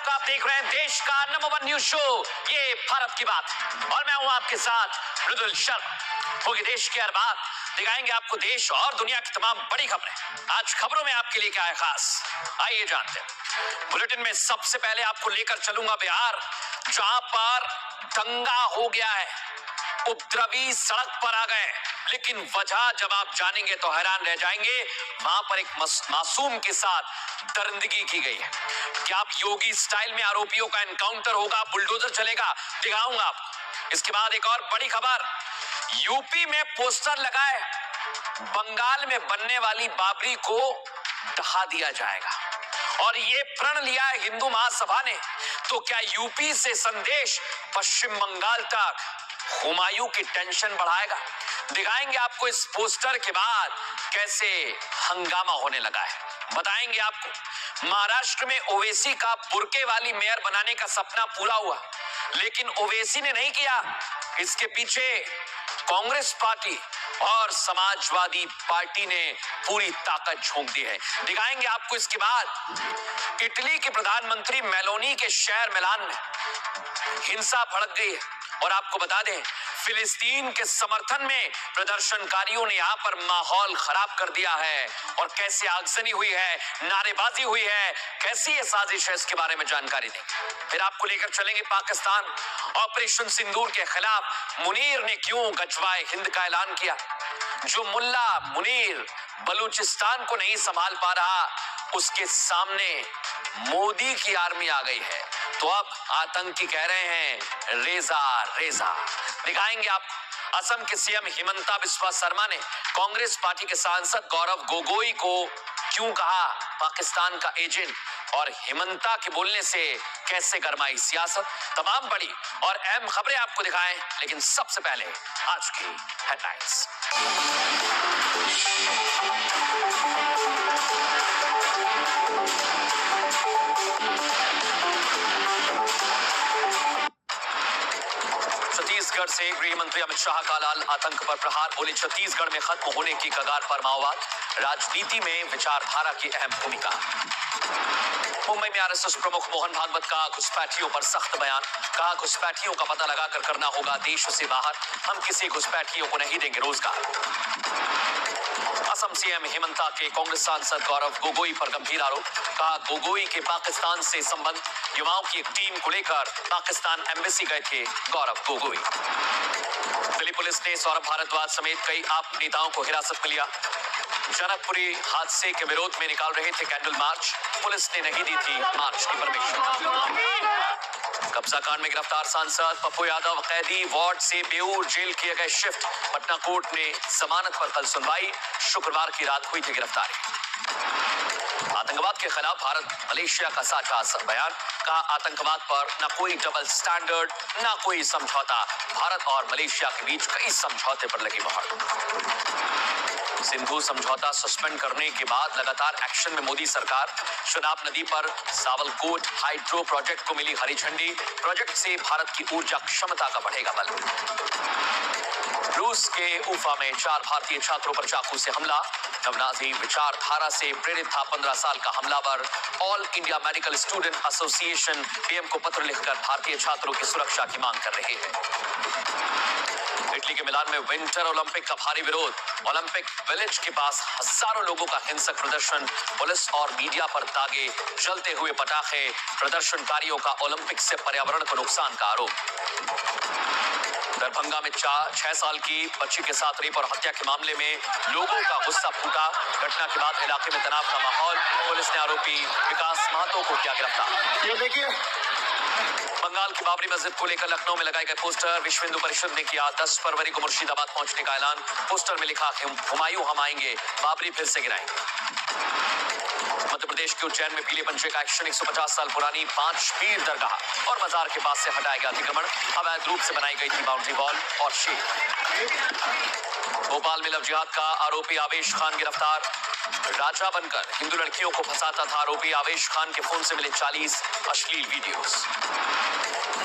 आपका, आप देख रहे हैं देश का नंबर 1 न्यूज शो, ये भारत की बात, और मैं हूं आपके साथ रुदुल शर्मा। होगी देश की हर बात, दिखाएंगे आपको देश और दुनिया की तमाम बड़ी खबरें। आज खबरों में आपके लिए क्या है खास, आइए जानते हैं। बुलेटिन में सबसे पहले आपको लेकर चलूंगा बिहार, जहां पर दंगा हो गया है, उपद्रवी सड़क पर आ गए, लेकिन वजह जब आप जानेंगे तो हैरान रह जाएंगे। वहां पर एक मासूम के साथ दरिंदगी की गई है। क्या आप योगी स्टाइल में आरोपियों का एनकाउंटर होगा, बुलडोजर चलेगा, दिखाऊंगा आपको। इसके बाद एक और बड़ी खबर, यूपी में पोस्टर लगाए, बंगाल में बनने वाली बाबरी को ढहा दिया जाएगा, और ये प्रण लिया है हिंदू महासभा ने। तो क्या यूपी से संदेश पश्चिम बंगाल तक हुमायूं की टेंशन बढ़ाएगा? दिखाएंगे आपको इस पोस्टर के बाद कैसे हंगामा होने लगा है, बताएंगे आपको। महाराष्ट्र में ओवैसी का बुर्के वाली मेयर बनाने का सपना पूरा हुआ, लेकिन ओवैसी ने नहीं किया। इसके पीछे कांग्रेस पार्टी और समाजवादी पार्टी ने पूरी ताकत झोंक दी है, दिखाएंगे आपको। इसके बाद इटली के प्रधानमंत्री मेलोनी के शहर मिलान में हिंसा भड़क गई है, और आपको बता दें फिलिस्तीन के समर्थन में प्रदर्शनकारियों ने यहां पर माहौल खराब कर दिया है, और कैसे आगजनी हुई है, नारेबाजी हुई है, कैसी ये साजिश है, इसके बारे में जानकारी देंगे। फिर आपको लेकर चलेंगे पाकिस्तान, ऑपरेशन सिंदूर के खिलाफ मुनीर ने क्यों गजवाए हिंद का ऐलान किया। जो मुल्ला मुनीर बलूचिस्तान को नहीं संभाल पा रहा, उसके सामने मोदी की आर्मी आ गई है, तो अब आतंकी कह रहे हैं रेजा रेजा, दिखाएंगे आप। असम के सीएम हिमंता बिस्वा शर्मा ने कांग्रेस पार्टी के सांसद गौरव गोगोई को क्यों कहा पाकिस्तान का एजेंट, और हिमंता के बोलने से कैसे गरमाई सियासत। तमाम बड़ी और अहम खबरें आपको दिखाएं, लेकिन सबसे पहले आज की हेडलाइंस। छत्तीसगढ़ से गृह मंत्री अमित शाह का लाल आतंक पर प्रहार, बोले छत्तीसगढ़ में खत्म होने की कगार पर माओवाद, राजनीति में विचारधारा की अहम भूमिका। मुंबई में आरएसएस प्रमुख मोहन भागवत का घुसपैठियों पर सख्त बयान, कहा घुसपैठियों का पता लगाकर करना होगा देश से बाहर, हम किसी घुसपैठियों को नहीं देंगे रोजगार। असम सीएम हिमंता के कांग्रेस सांसद गौरव गोगोई पर गंभीर आरोप, कहा गोगोई के पाकिस्तान से संबंध, युवाओं की एक टीम को लेकर पाकिस्तान एम्बेसी गए थे गौरव गोगोई। दिल्ली पुलिस ने सौरभ भारद्वाज समेत कई आप नेताओं को हिरासत में लिया, जनकपुरी हादसे के विरोध में निकाल रहे थे कैंडल मार्च, पुलिस ने नहीं दी थी मार्च की परमिशन। कब्जा कांड में गिरफ्तार सांसद पप्पू यादव कैदी वार्ड से बेऊर जेल किए गए शिफ्ट, पटना कोर्ट ने जमानत पर कल सुनवाई, शुक्रवार की रात हुई थी गिरफ्तारी। आतंकवाद के खिलाफ भारत मलेशिया का साझा बयान, कहा आतंकवाद पर न कोई डबल स्टैंडर्ड, न कोई समझौता, भारत और मलेशिया के बीच कई समझौते पर लगी मोहर। सिंधु समझौता सस्पेंड करने के बाद लगातार एक्शन में मोदी सरकार, चुनाव नदी पर सावलकोट हाइड्रो प्रोजेक्ट को मिली हरी झंडी, प्रोजेक्ट से भारत की ऊर्जा क्षमता का बढ़ेगा बल। रूस के उफा में 4 भारतीय छात्रों पर चाकू से हमला, नवनाजी विचारधारा से प्रेरित था 15 साल का हमलावर, all India medical student association PM को पत्र लिखकर भारतीय छात्रों की सुरक्षा की मांग कर रही है। इटली के मिलान में विंटर ओलंपिक का भारी विरोध, ओलंपिक विलेज के पास हजारों लोगों का हिंसक प्रदर्शन, पुलिस और मीडिया पर दागे जलते हुए पटाखे, प्रदर्शनकारियों का ओलंपिक से पर्यावरण को नुकसान का आरोप। दरभंगा में 6 साल की बच्ची के साथ रेप और हत्या के मामले में लोगों का गुस्सा फूटा, घटना के बाद इलाके में तनाव का माहौल, पुलिस ने आरोपी विकास महतो को किया गिरफ्तार। ये देखिए बंगाल की बाबरी मस्जिद को लेकर लखनऊ में लगाए गए पोस्टर, विश्व हिंदू परिषद ने किया 10 फरवरी को मुर्शिदाबाद पहुंचने का ऐलान, पोस्टर में लिखा हुमायूं हम आएंगे, बाबरी फिर से गिराएंगे। मध्य प्रदेश के उज्जैन में पीले पंचे का एक्शन, 150 साल पुरानी 5 पीर दरगाह और मजार के पास से हटाया गया अतिक्रमण, अवैध रूप से बनाई गई थी बाउंड्री वॉल और शेड। भोपाल में लव जिहाद का आरोपी आवेश खान गिरफ्तार, राजा बनकर हिंदू लड़कियों को फंसाता था आरोपी आवेश खान के फोन से मिले 40 अश्लील वीडियोस।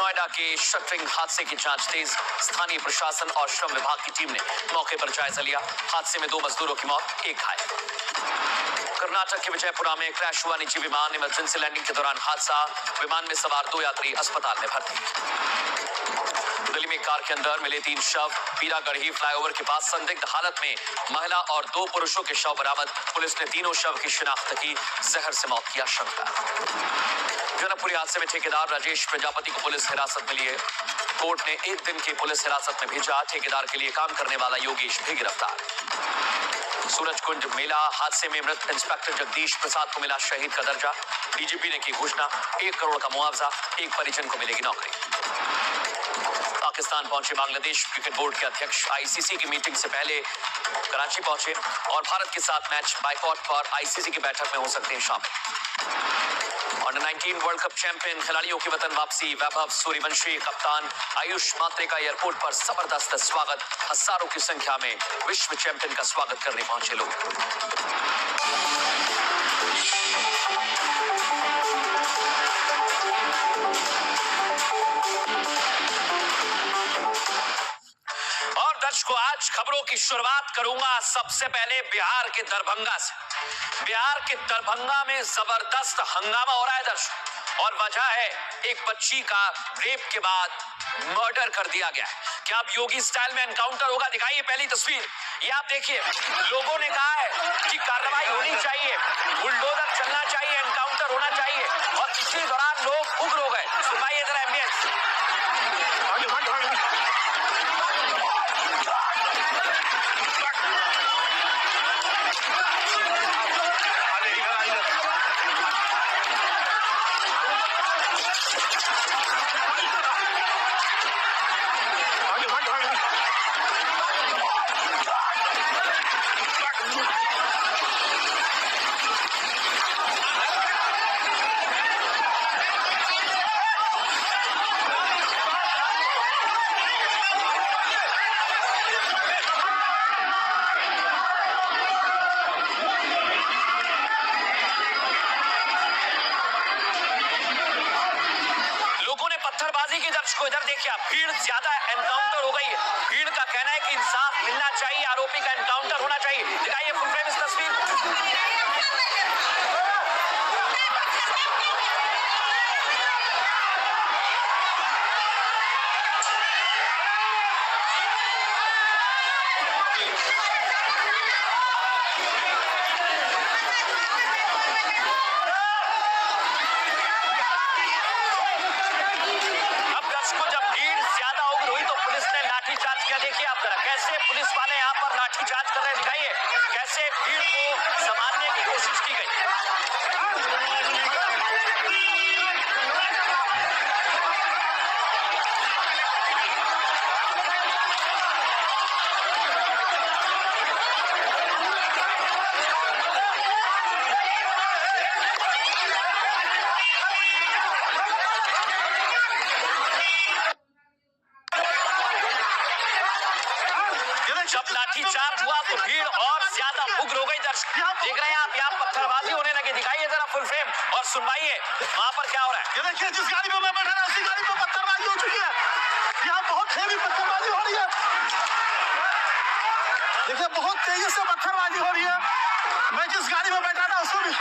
नोएडा के शटरिंग हादसे की जांच तेज। स्थानीय प्रशासन और श्रम विभाग की टीम ने मौके पर जायजा लिया। हादसे में 2 मजदूरों की मौत, 1 घायल। कर्नाटक के विजयपुरा में क्रैश हुआ निजी विमान। इमरजेंसी लैंडिंग के दौरान हादसा। विमान में सवार 2 यात्री अस्पताल में भर्ती। दिल्ली में कार के अंदर मिले 3 शव। पीरागढ़ी फ्लाईओवर के पास संदिग्ध हालत में महिला और 2 पुरुषों के शव बरामद। पुलिस ने तीनों शव की शिनाख्त की। जहर से मौत की आशंका। जनकपुरी हादसे में ठेकेदार राजेश प्रजापति को पुलिस हिरासत में लिए। कोर्ट ने 1 दिन की पुलिस हिरासत में भेजा। ठेकेदार के लिए काम करने वाला योगेश भी गिरफ्तार। सूरजकुंड मेला हादसे में मृत इंस्पेक्टर जगदीश प्रसाद को मिला शहीद का दर्जा। डीजीपी ने की घोषणा। 1 करोड़ का मुआवजा। 1 परिजन को मिलेगी नौकरी। पाकिस्तान पहुंचे बांग्लादेश क्रिकेट बोर्ड के अध्यक्ष आईसीसी की मीटिंग से पहले कराची पहुंचे और भारत के साथ मैच बाइकॉट पर आईसीसी की बैठक में हो सकते हैं शामिल। अंडर 19 वर्ल्ड कप चैंपियन खिलाड़ियों की वतन वापसी। वैभव सूर्यवंशी कप्तान आयुष मात्रे का एयरपोर्ट पर जबरदस्त स्वागत। हजारों की संख्या में विश्व चैंपियन का स्वागत करने पहुंचे लोग। दर्शकों, आज खबरों की शुरुआत करूंगा सबसे पहले बिहार के दरभंगा से। बिहार के दरभंगा में जबरदस्त हंगामा हो रहा है दर्शकों, और वजह है एक बच्ची का रेप के बाद मर्डर कर दिया गया है। क्या अब योगी स्टाइल में एनकाउंटर होगा? दिखाइए पहली तस्वीर। ये आप देखिए, लोगों ने कहा है कि कार्रवाई होनी चाहिए, बुलडोजर चलना चाहिए, एनकाउंटर होना चाहिए, और इसी दौरान लोग उग्र हो गए। सुनाइए जरा एम्बियंस। को इधर देखिए आप, भीड़ ज्यादा, एनकाउंटर हो गई है। भीड़ का कहना है कि इंसाफ मिलना चाहिए, आरोपी का एनकाउंटर होना चाहिए। दिखाइए फुल फ्रेम इस तस्वीर। देखिए आप जरा कैसे पुलिस वाले यहाँ पर लाठीचार्ज कर रहे हैं। दिखाइए कैसे भीड़ को संभालने की कोशिश की गई। जब लाठीचार्ज हुआ तो भीड़ और ज्यादा उग्र हो गई। दर्शक देख रहे हैं आप, यहाँ पत्थरबाजी होने लगी। दिखाइए जरा फुल फ्रेम और सुनवाइए वहां पर क्या हो रहा है। देखिए जिस गाड़ी में मैं बैठा था उसी गाड़ी में पत्थरबाजी हो चुकी है। यहाँ बहुत हेवी पत्थरबाजी हो रही है। देखिए बहुत तेजी से पत्थरबाजी हो रही है। मैं जिस गाड़ी में बैठा था उसको भी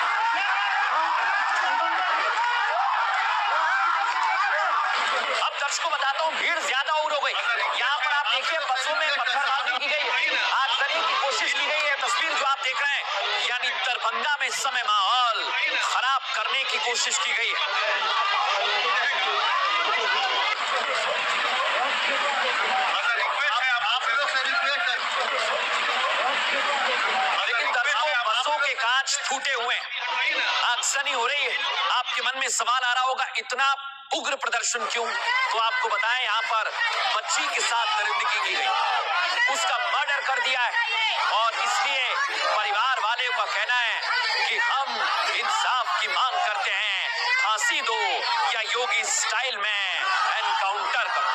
अब दर्शकों बताता हूँ, भीड़ ज्यादा उग्र हो गई। यहाँ पर आप देखिए बसों में पत्थरबाजी की गई, आगजनी की कोशिश की गई है। तस्वीर जो आप देख रहे हैं, यानी दरभंगा में इस समय माहौल खराब करने की कोशिश की गई है। लेकिन दर्शकों बसों के कांच फूटे हुए हैं, आगजनी हो रही है। आपके मन में सवाल आ रहा होगा, इतना उग्र प्रदर्शन क्यों? तो आपको बताएं, यहाँ पर बच्ची के साथ दरिंदगी की गई, उसका मर्डर कर दिया है, और इसलिए परिवार वाले का कहना है कि हम इंसाफ की मांग करते हैं। फांसी दो या योगी स्टाइल में एनकाउंटर करो।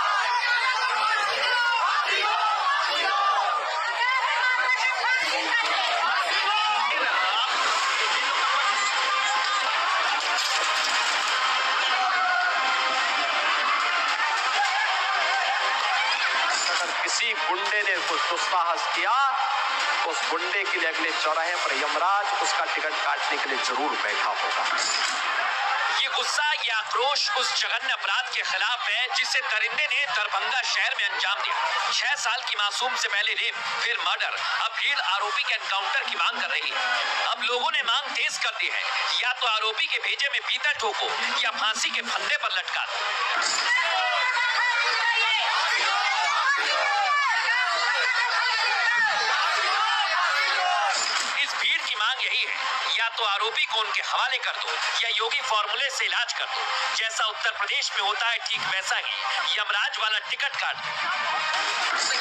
किसी गुंडे ने कुछ दुस्साहस किया तो उस गुंडे के लिए अगले चौराहे पर यमराज उसका टिकट काटने के लिए जरूर बैठा होगा। ये गुस्सा, ये आक्रोश उस जघन्य अपराध के खिलाफ है जिसे दरिंदे ने दरभंगा शहर में अंजाम दिया। 6 साल की मासूम से पहले रेप, फिर मर्डर, अब भीड़ आरोपी के एनकाउंटर की मांग कर रही है। अब लोगों ने मांग तेज कर दी है, या तो आरोपी के भेजे में पीतल ठोको या फांसी के फंदे पर लटका दो। इस भीड़ की मांग यही है, या तो आरोपी को उनके हवाले कर दो या योगी फॉर्मूले से इलाज कर दो। जैसा उत्तर प्रदेश में होता है ठीक वैसा ही यमराज वाला टिकट काट दो।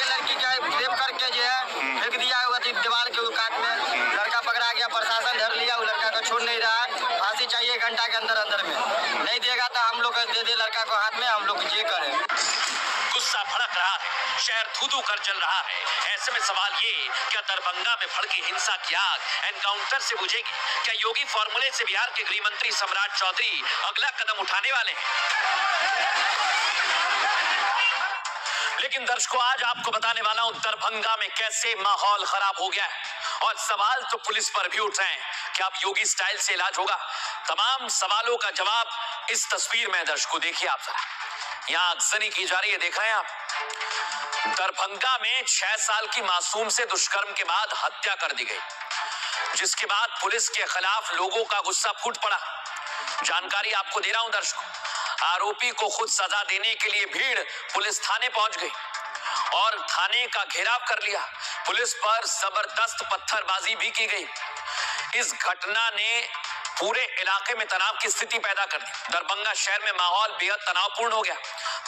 लड़की का रेप करके जो है फेंक दिया हुआ दीवार के काट में, लड़का पकड़ा गया, प्रशासन धर लिया, वो लड़का को छोड़ नहीं रहा। फांसी चाहिए घंटा के अंदर में, नहीं देगा तो हम लोग दे दे लड़का को हाथ में, हम लोग ये करें। गुस्सा भड़क रहा है, शहर धू-धू कर जल रहा है। ऐसे में सवाल ये, क्या दरभंगा में भड़की हिंसा की आग एनकाउंटर से बुझेगी? क्या योगी फॉर्मूले से बिहार के गृह मंत्री सम्राट चौधरी अगला कदम उठाने वाले हैं? लेकिन दर्शकों, आज आपको बताने वाला हूं दरभंगा में कैसे माहौल खराब हो गया है, और सवाल तो पुलिस पर भी उठ रहे हैं। क्या अब योगी स्टाइल से इलाज होगा? तमाम सवालों का जवाब इस तस्वीर में। दर्शकों देखिए आप जरा, यहाँ अगजनी की जा रही है, देख रहे हैं आप। दरभंगा में 6 साल की मासूम से दुष्कर्म के बाद हत्या कर दी गई, जिसके बाद पुलिस के खिलाफ लोगों का गुस्सा फूट पड़ा। जानकारी आपको दे रहा हूं दर्शकों, आरोपी को खुद सजा देने के लिए भीड़ पुलिस थाने पहुंच गई और थाने का घेराव कर लिया। पुलिस पर जबरदस्त पत्थरबाजी भी की गई। इस घटना ने पूरे इलाके में तनाव की स्थिति पैदा कर दी। दरभंगा शहर में माहौल बेहद तनावपूर्ण हो गया।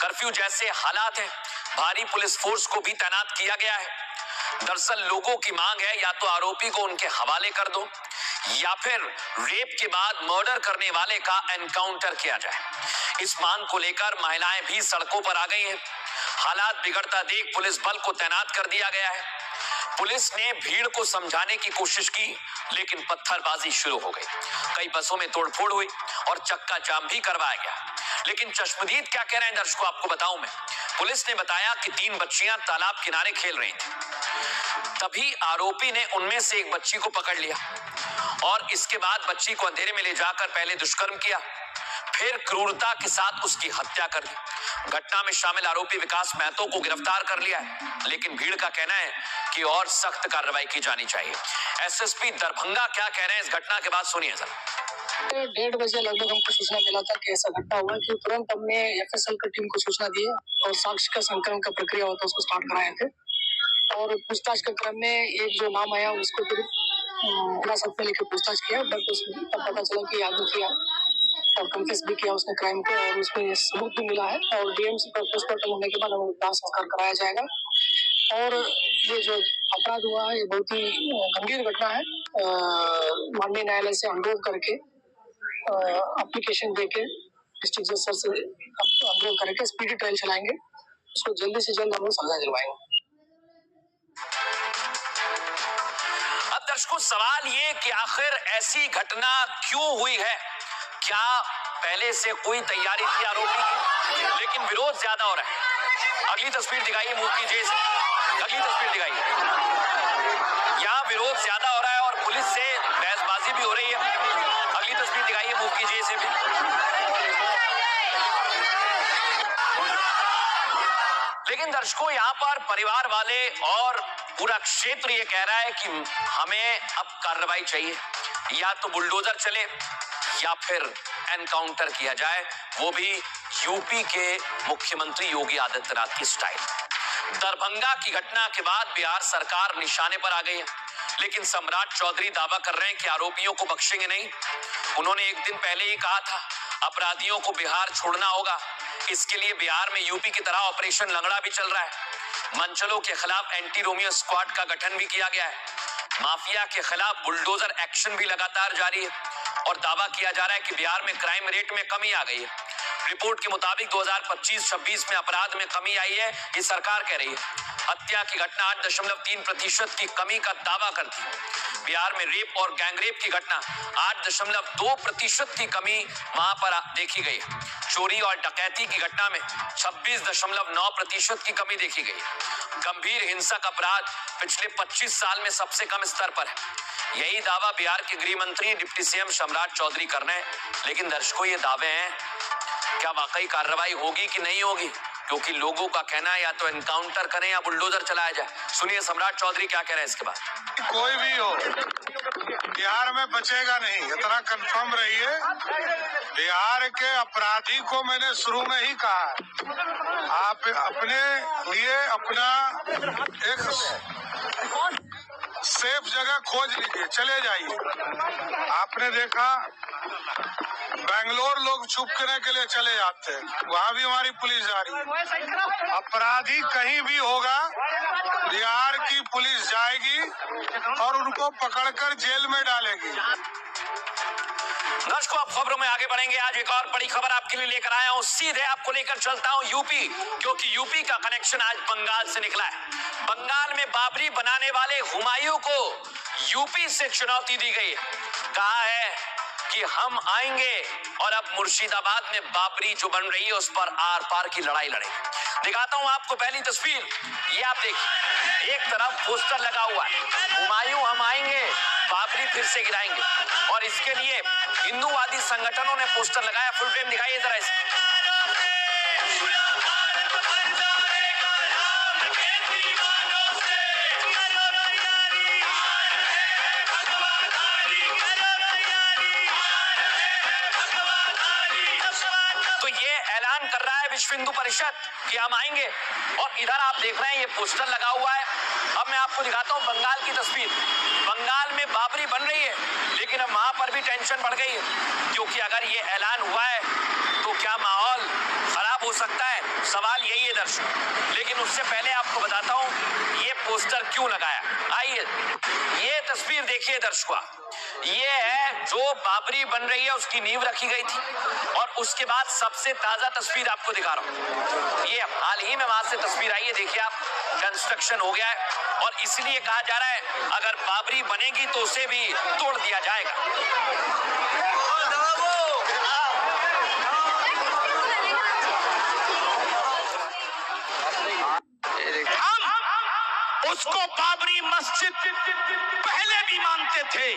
कर्फ्यू जैसे हालात हैं, भारी पुलिस फोर्स को भी तैनात किया गया है। दरअसल लोगों की मांग है, या तो आरोपी को उनके हवाले कर दो या फिर रेप के बाद मर्डर करने वाले का एनकाउंटर किया जाए। इस मांग को लेकर महिलाएं भी सड़कों पर आ गई हैं। हालात बिगड़ता देख पुलिस बल को तैनात कर दिया गया है। पुलिस ने भीड़ को समझाने की कोशिश की, लेकिन पत्थरबाजी शुरू हो गई। कई बसों में तोड़फोड़ हुई और चक्का जाम भी करवाया गया। लेकिन चश्मदीद क्या कह रहे हैं दर्शकों, आपको बताऊं मैं। पुलिस ने बताया कि 3 बच्चियां तालाब किनारे खेल रही थी। तभी आरोपी ने उनमें से एक बच्ची को पकड़ लिया और इसके बाद बच्ची को अंधेरे में ले जाकर पहले दुष्कर्म किया, फिर क्रूरता के साथ उसकी हत्या कर दी। घटना में शामिल आरोपी विकास महतो को गिरफ्तार कर लिया है, लेकिन भीड़ का कहना है कि और सख्त कार्रवाई की जानी चाहिए। एसएसपी दरभंगा क्या कह रहे हैं इस घटना के बाद, सुनिए जरा। 1:30 बजे लगभग हमको सूचना मिला था कि ऐसा घटना हुआ कि तुरंत हमने एफएसएल की टीम को सूचना दी और साक्ष्य का संकलन का प्रक्रिया होता है उसको स्टार्ट कराए थे। और पूछताछ के क्रम में एक जो नाम आया उसको फिर हिरासत में लेकर पूछताछ किया, बट उसमें तब पता चला कि आदमी किया और कन्फेस भी किया उसने क्राइम को, और उसमें सबूत भी मिला है। और डीएमसी पर पोस्टमार्टम होने के बाद हमें दाह संस्कार कराया जाएगा। और ये जो अपराध हुआ है ये बहुत ही गंभीर घटना है। माननीय न्यायालय से अनुरोध करके एप्लीकेशन देके डिस्ट्रिक्ट जज सर से अनुरोध करके स्पीडी ट्रायल चलाएंगे, उसको जल्दी से जल्द हम लोग सजा दिलवाएंगे। अब दर्शकों सवाल ये कि आखिर ऐसी घटना क्यों हुई है? क्या पहले से कोई तैयारी थी आरोपी की? लेकिन विरोध ज्यादा हो रहा है। अगली तस्वीर दिखाइए, मूव कीजिए इसे। अगली तस्वीर दिखाइए। यहाँ विरोध ज्यादा हो रहा है और पुलिस से बहसबाजी भी हो रही है। अगली तस्वीर दिखाइए, मूव कीजिए इसे भी। लेकिन दर्शकों यहाँ पर परिवार वाले और पूरा क्षेत्र ये कह रहा है कि हमें अब कार्रवाई चाहिए, या तो बुलडोजर चले या फिर एनकाउंटर किया जाए, वो भी यूपी के मुख्यमंत्री योगी आदित्यनाथ की स्टाइल। दरभंगा की घटना के बाद बिहार सरकार निशाने पर आ गई है, लेकिन सम्राट चौधरी दावा कर रहे हैं कि आरोपियों को बख्शेंगे नहीं। उन्होंने एक दिन पहले ही कहा था अपराधियों को बिहार छोड़ना होगा। इसके लिए बिहार में यूपी की तरह ऑपरेशन लंगड़ा भी चल रहा है। मंचलों के खिलाफ एंटी रोमियो स्क्वाड का गठन भी किया गया है। माफिया के खिलाफ बुलडोजर एक्शन भी लगातार जारी है और दावा किया जा रहा है कि बिहार में क्राइम रेट में कमी आ गई है। रिपोर्ट के मुताबिक 2025-26 में अपराध में कमी आई है, ये सरकार कह रही है। हत्या की घटना 8.3% की कमी का दावा करती है। बिहार में रेप और गैंगरेप की घटना 8.2% की कमी वहां पर देखी गई है। चोरी और डकैती की घटना में 26.9% की कमी देखी गई है। गंभीर हिंसक अपराध पिछले 25 साल में सबसे कम स्तर पर है। यही दावा बिहार के गृह मंत्री डिप्टी सीएम सम्राट चौधरी कर रहे हैं। लेकिन दर्शकों, ये दावे हैं, क्या वाकई कार्रवाई होगी कि नहीं होगी? क्योंकि लोगों का कहना है या तो एनकाउंटर करें या बुलडोजर चलाया जाए। सुनिए सम्राट चौधरी क्या कह रहे हैं इसके बाद। कोई भी हो, बिहार में बचेगा नहीं, इतना कंफर्म रहिए। बिहार के अपराधी को मैंने शुरू में ही कहा है, आप अपने लिए अपना एक सेफ जगह खोज लीजिए, चले जाइए। आपने देखा बेंगलोर लोग छुपने के लिए चले जाते हैं, वहाँ भी हमारी पुलिस जा रही है। अपराधी कहीं भी होगा, बिहार की पुलिस जाएगी और उनको पकड़कर जेल में डालेगी। दर्शकों, आप खबरों में आगे बढ़ेंगे। आज एक और बड़ी खबर आपके लिए लेकर आया हूं। सीधे आपको लेकर चलता हूं यूपी, क्योंकि यूपी का कनेक्शन आज बंगाल से निकला है। बंगाल में बाबरी बनाने वाले हुमायूं को यूपी से चुनौती दी गई है। कहा है कि हम आएंगे और अब मुर्शिदाबाद में बाबरी जो बन रही है उस पर आर पार की लड़ाई लड़ेंगे। दिखाता हूं आपको पहली तस्वीर। ये आप देखिए, एक तरफ पोस्टर लगा हुआ है, हुमायूं हम आएंगे, बाबरी फिर से गिराएंगे। और इसके लिए हिंदूवादी संगठनों ने पोस्टर लगाया। फुल फ्रेम दिखाइए जरा इसे। तो ये ऐलान कर रहा है विश्व हिंदू परिषद कि हम आएंगे। और इधर आप देख रहे हैं ये पोस्टर लगा हुआ है। अब मैं आपको दिखाता हूं बंगाल की तस्वीर। बंगाल में बाबरी बन रही है, लेकिन अब वहां पर भी टेंशन बढ़ गई है, क्योंकि अगर ये ऐलान हुआ है तो क्या माहौल खराब हो सकता है? सवाल यही है दर्शक। लेकिन उससे पहले आपको बताता हूं ये पोस्टर क्यों लगाया। आइए, ये तस्वीर देखिए दर्शकों। ये है जो बाबरी बन रही है उसकी नींव रखी गई थी, और उसके बाद सबसे ताजा तस्वीर आपको दिखा रहा हूं। ये हाल ही में वहां से तस्वीर आई है, देखिए आप, कंस्ट्रक्शन हो गया है। और इसलिए कहा जा रहा है अगर बाबरी बनेगी तो उसे भी तोड़ दिया जाएगा। हम उसको बाबरी मस्जिद पहले भी मानते थे,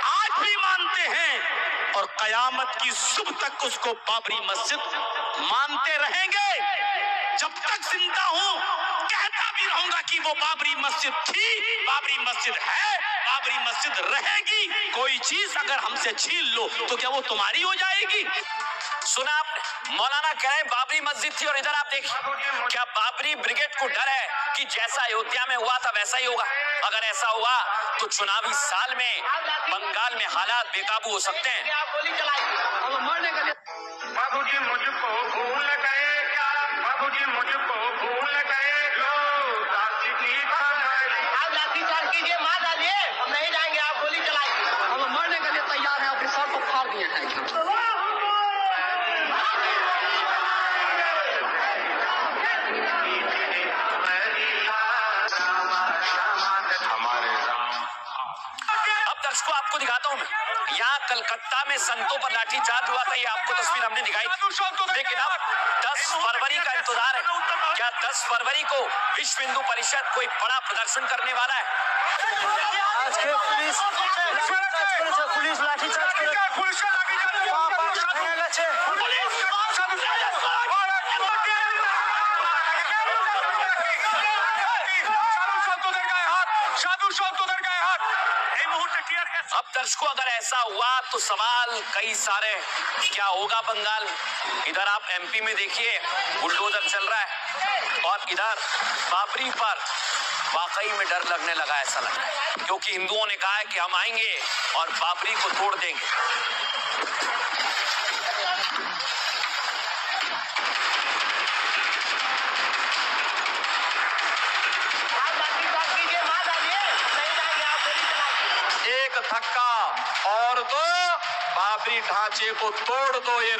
आज भी मानते हैं, और कयामत की सुबह तक उसको बाबरी मस्जिद मानते रहेंगे। जब तक जिंदा हूं कहता भी रहूंगा कि वो बाबरी मस्जिद थी, बाबरी मस्जिद है, बाबरी मस्जिद रहेगी। कोई चीज अगर हमसे छीन लो तो क्या वो तुम्हारी हो जाएगी? सुना आपने, मौलाना कह रहे हैं बाबरी मस्जिद थी। और इधर आप देखिए, क्या बाबरी ब्रिगेड को डर है कि जैसा अयोध्या में हुआ था वैसा ही होगा? अगर ऐसा हुआ तो चुनावी साल में बंगाल में हालात बेकाबू हो सकते हैं। बाबूजी मुझको भूल गए, बाबूजी मुझको भूल गए, लो आप लाठीचार्ज कीजिए, मार डालिए, हम नहीं जाएंगे, आप गोली चलाइए। हम मरने के लिए तैयार हैं, अपने सर को फाड़ दिए हैं। दर्शकों, आपको दिखाता हूं मैं, यहाँ कलकत्ता में संतों पर लाठीचार्ज हुआ था। ये आपको तस्वीर हमने दिखाई थी। लेकिन अब 10 फरवरी का इंतजार है। क्या 10 फरवरी को विश्व हिंदू परिषद कोई बड़ा प्रदर्शन करने वाला है? आज के पुलिस लाठीचार्ज अब दर्शकों, अगर ऐसा हुआ तो सवाल कई सारे, क्या होगा बंगाल में? इधर आप एमपी में देखिए, बुलडोजर चल रहा है, और इधर बाबरी पर वाकई में डर लगने लगा, ऐसा लग रहा है, क्योंकि हिंदुओं ने कहा है कि हम आएंगे और बाबरी को तोड़ देंगे। एक धक्का और दो, बाबरी ढांचे को तोड़ दो। ये